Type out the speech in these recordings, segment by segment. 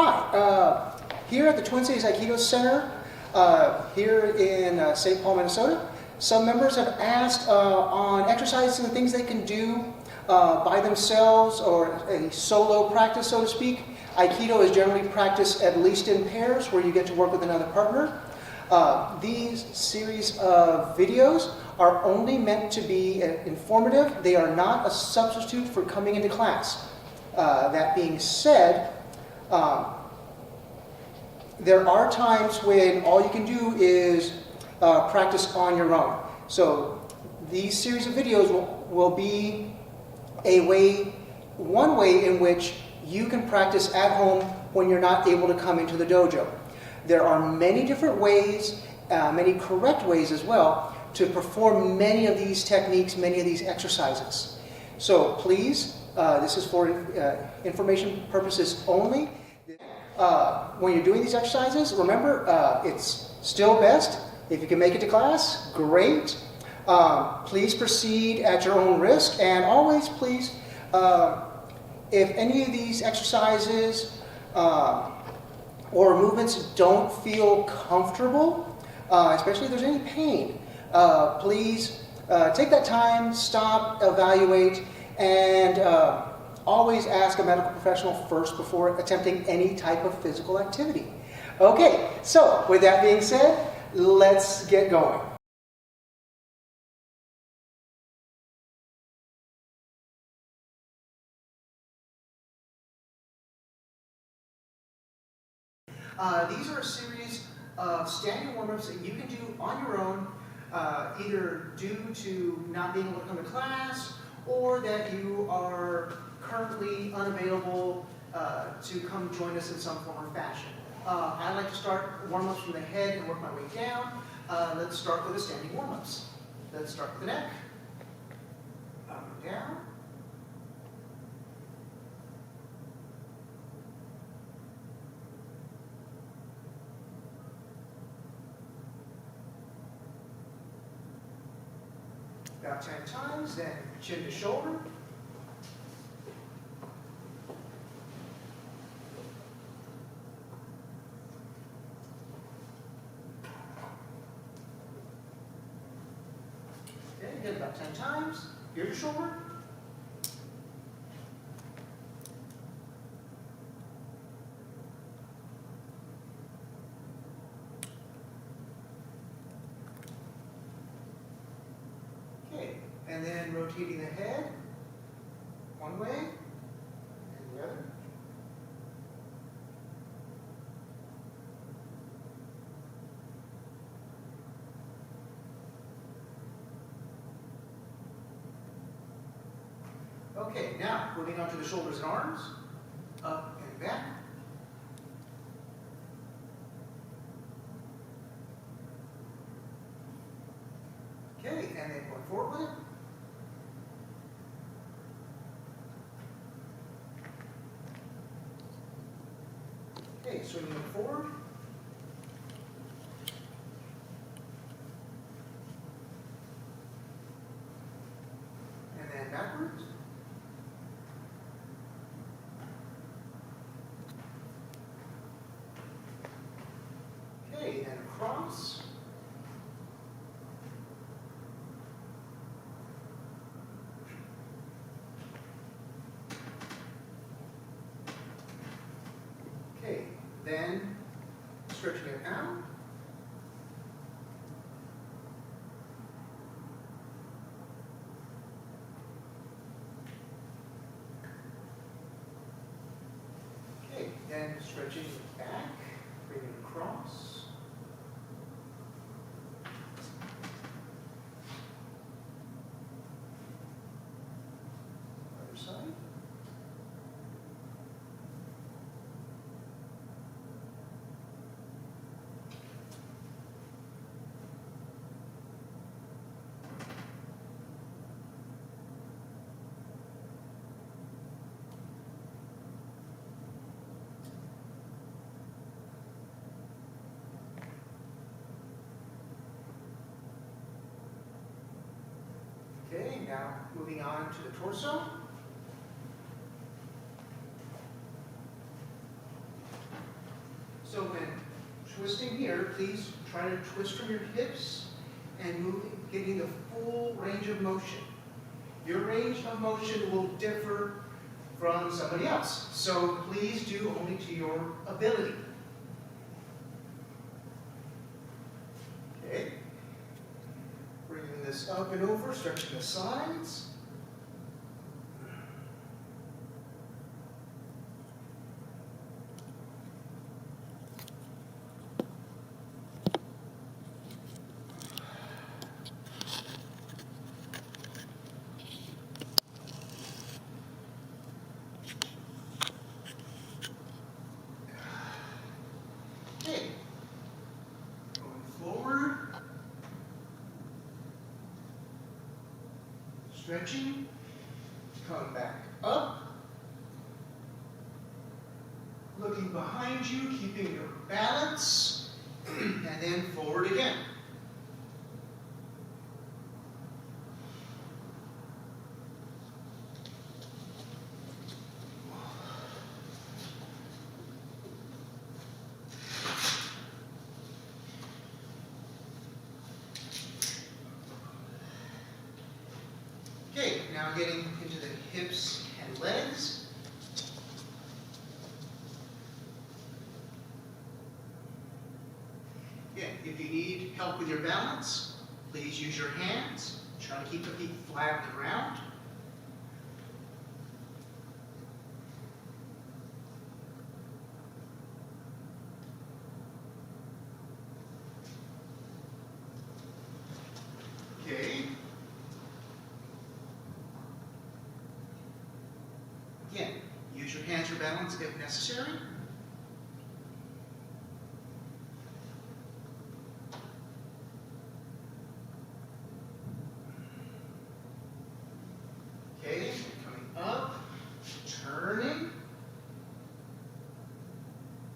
Hi, here at the Twin Cities Aikido Center, here in St. Paul, Minnesota, some members have asked on exercises and things they can do by themselves or a solo practice, so to speak. Aikido is generally practiced at least in pairs where you get to work with another partner. These series of videos are only meant to be informative. They are not a substitute for coming into class. That being said, there are times when all you can do is practice on your own. So these series of videos will be one way in which you can practice at home when you're not able to come into the dojo. There are many different ways, many correct ways as well, to perform many of these techniques, many of these exercises. So please, this is for information purposes only. When you're doing these exercises, remember, it's still best if you can make it to class, great. Please proceed at your own risk, and always please, if any of these exercises or movements don't feel comfortable, especially if there's any pain, please take that time, stop, evaluate, and always ask a medical professional first before attempting any type of physical activity. Okay, so with that being said, let's get going. These are a series of standing warm-ups that you can do on your own, either due to not being able to come to class or that you are currently unavailable to come join us in some form or fashion. I like to start warm-ups from the head and work my way down. Let's start with the standing warm-ups. Let's start with the neck. Up and down. About 10 times, then chin to shoulder. Okay, again about 10 times, ear to shoulder. And then rotating the head one way and the other. Okay, now moving on to the shoulders and arms, up and back. Okay, and then going forward with it. Okay, swinging it forward. And then backwards. Okay, and across. Okay, then stretching it out. Okay, then stretching it back, bringing it across. Other side. Okay, now moving on to the torso. So when twisting here, please try to twist from your hips and moving, getting the full range of motion. Your range of motion will differ from somebody else, so please do only to your ability. Okay. Bringing this up and over, stretching the sides. Okay. Going forward. Stretching. Come back up. Looking behind you, keeping your balance. And then forward again. Okay, now getting into the hips and legs. Again, if you need help with your balance, please use your hands. Try to keep the feet flat on the ground. Okay. Again, use your hands for balance if necessary. Okay, coming up, turning.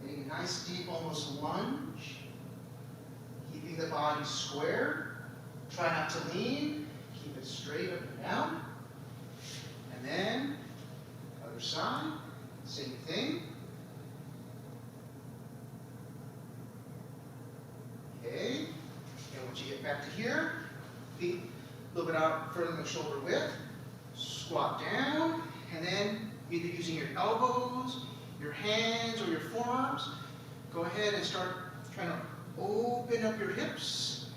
Getting a nice deep, almost lunge. Keeping the body square. Try not to lean. Keep it straight up and down. And then other side, same thing. Okay, and once you get back to here, feet a little bit out further than the shoulder width. Squat down, and then either using your elbows, your hands, or your forearms, go ahead and start trying to open up your hips.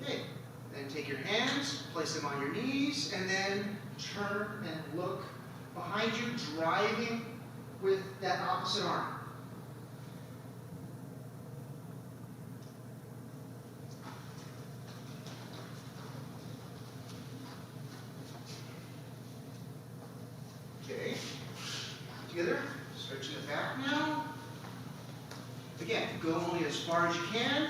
Okay. Then take your hands, place them on your knees, and then turn and look behind you, driving with that opposite arm. Okay. Together, stretching the back now. Again, go only as far as you can.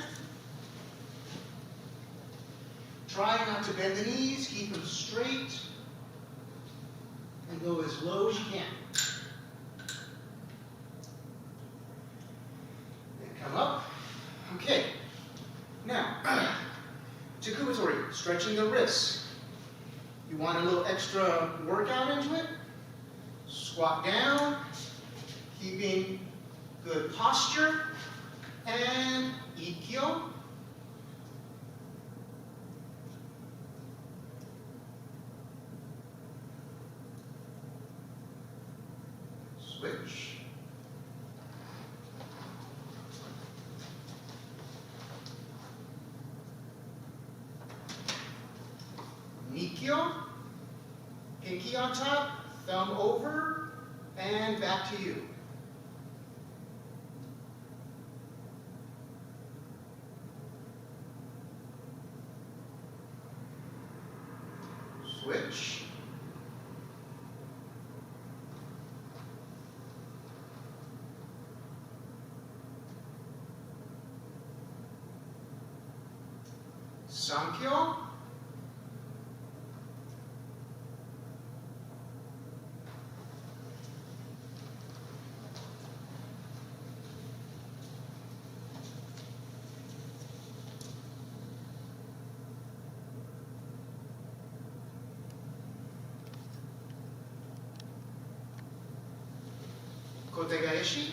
Try not to bend the knees, keep them straight, and go as low as you can. Then come up. Okay. Now, Takubatori, stretching the wrists. You want a little extra workout into it? Squat down, keeping good posture, and ikkyo. Switch. Nikyo. Pinky on top, thumb over, and back to you. Switch. Sankyo. Kotegaeshi.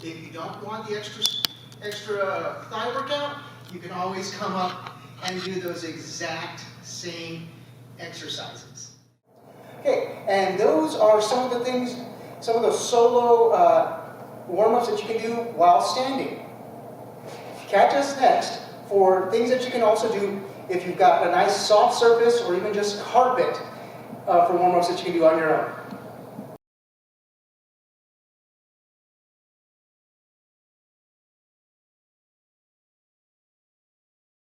If you don't want the extra thigh workout, you can always come up and do those exact same exercises. Okay, and those are some of the things, some of those solo warm-ups that you can do while standing. Catch us next for things that you can also do if you've got a nice soft surface or even just carpet for warm-ups that you can do on your own.